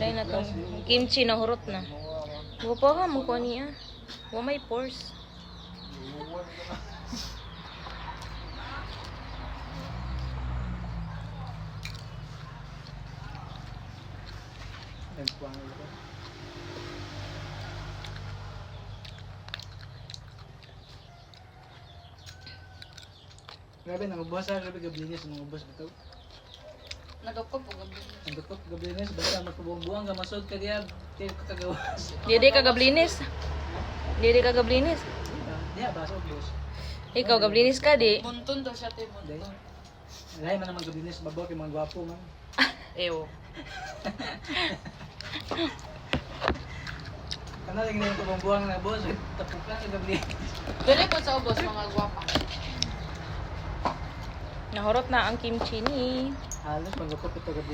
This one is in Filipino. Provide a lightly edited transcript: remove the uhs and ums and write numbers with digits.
Dahil na itong kimchi na hurot na. Gupo ka, mukha niya. Wa may pores. Grabe, nangubos ha. Grabe, gablinis. Nangubos bitaw. Nadukop po gabi. Nangukot, gablinis. Basta magpabuang-buang ka. Masod ka diya. Kaya ka kagawas. Didi ka gablinis. Didi ka gablinis. Diya, baso, boss. Ikaw gablinis ka di. Muntun daw siya tayo muntun. Lahi man naman gablinis. Babaw kay mga gwapo man. Ew. Kana lagi na yung pabuang na, boss. Tapukan ka gablinis. Dili po sa ubos mga gwapa. Nahurot na ang kimchi ni. Halos magukot ito gablinis.